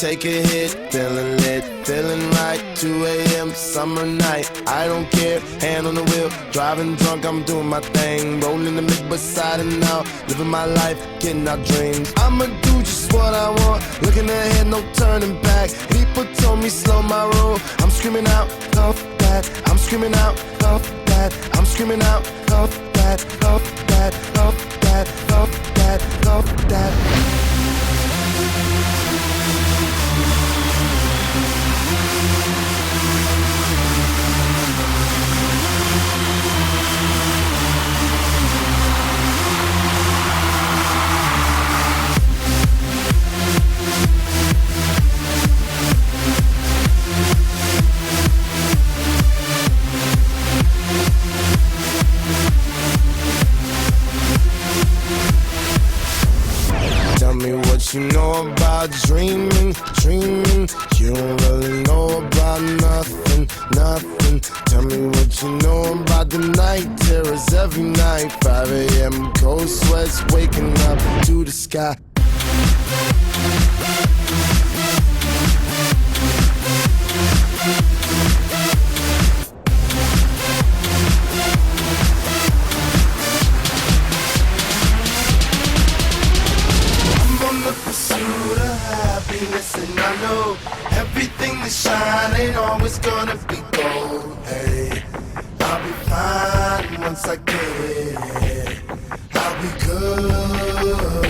take a hit, feeling lit, feeling right. 2 a.m. summer night, I don't care, hand on the wheel, driving drunk, I'm doing my thing, rolling the mid beside and out, living my life, getting our dreams. I'ma do just what I want, looking ahead, no turning back. People told me slow my roll, I'm screaming out, fuck that. I'm screaming out, fuck that. I'm screaming out, fuck that, fuck that, fuck that, fuck that, fuck that. Tell me what you know about dreaming, dreaming. You don't really know about nothing, nothing. Tell me what you know about the night terrors every night. 5 a.m. cold sweats waking up to the sky. Pursuit of happiness, and I know everything that shine ain't always gonna be gold. Hey, I'll be fine once I get it. I'll be good.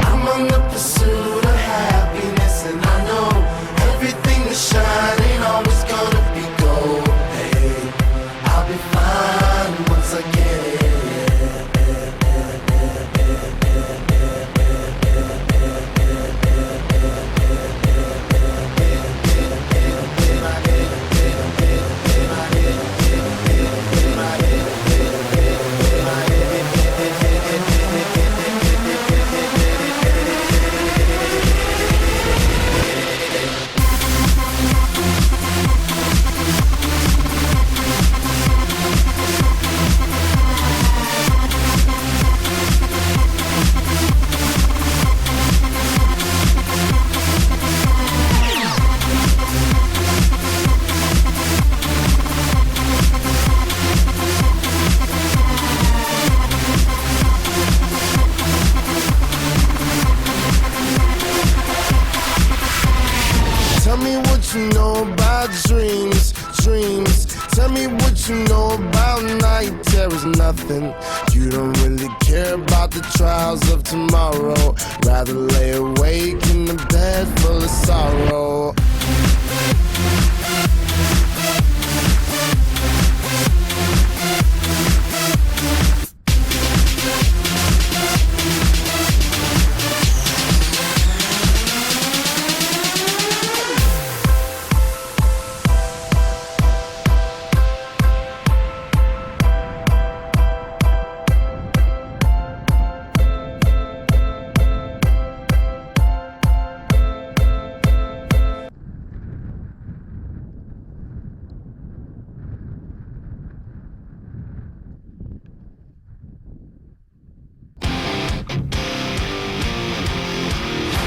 I'm on the pursuit of happiness, and I know everything that shine ain't always gonna be gold. Hey, I'll be fine once I get it. Tell me what you know about dreams, dreams. Tell me what you know about night terrors, nothing. You don't really care about the trials of tomorrow. Rather lay awake in the bed full of sorrow.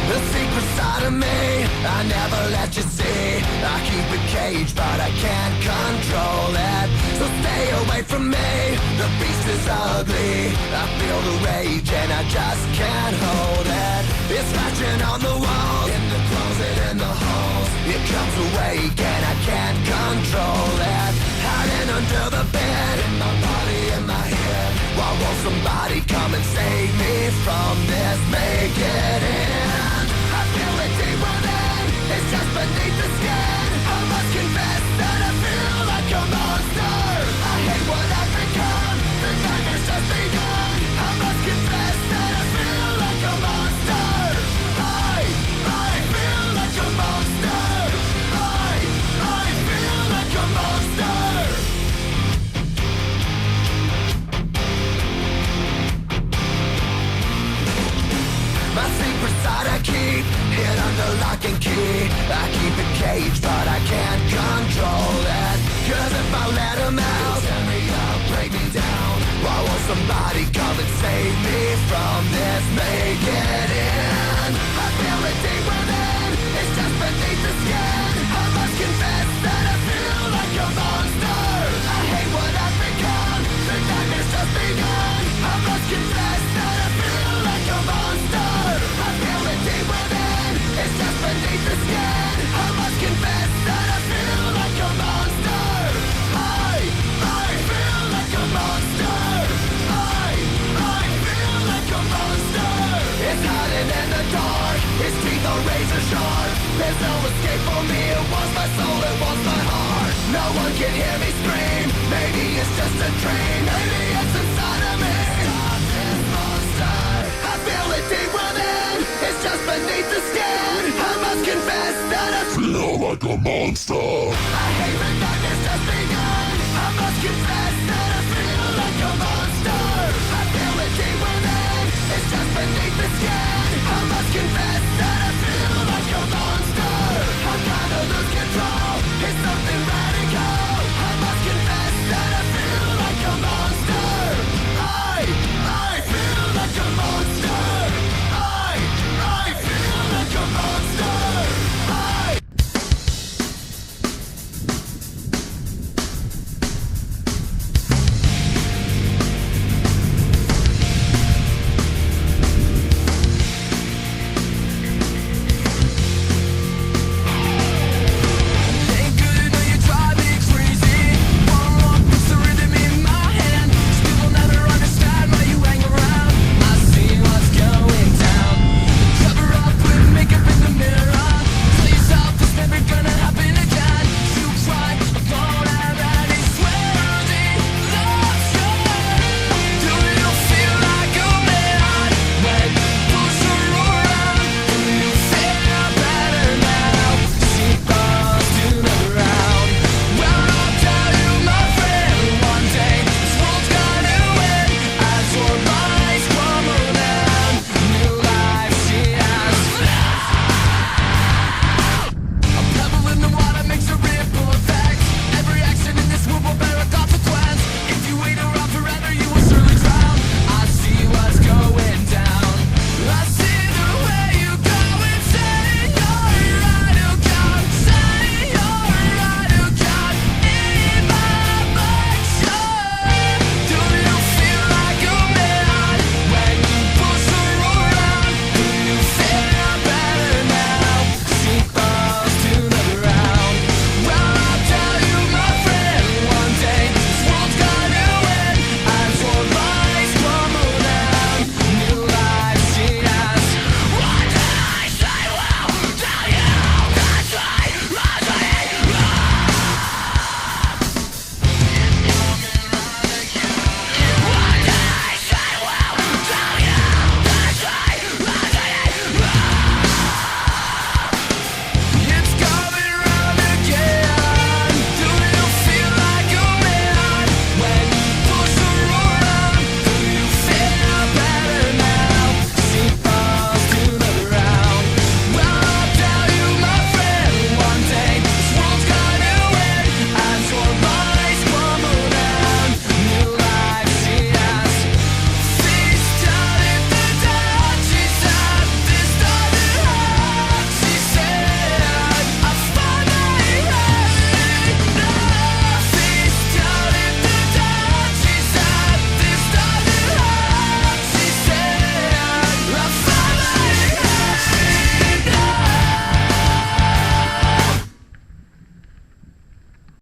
The secret side of me, I never let you see. I keep it caged, but I can't control it. So stay away from me, the beast is ugly. I feel the rage and I just can't hold it. It's scratching on the walls, in the closet, in the halls. It comes awake and I can't control it. Hiding under the bed, in my body, in my head. Why won't somebody come and save me from this? Make it end. I feel it deep within, it's just beneath the skin. I must confess that I feel like a monster. I hate what I've become, the nightmare's just begun. I must confess that I feel like a monster. I feel like a monster. I feel like a monster. My secret side I keep hid under lock and key. I keep it caged, but I can't control it. 'Cause if I let him out, he'll tear me up, break me down. Why won't somebody come and save me from this? Make it in. I feel it deep within, it's a monster. I hate the darkness.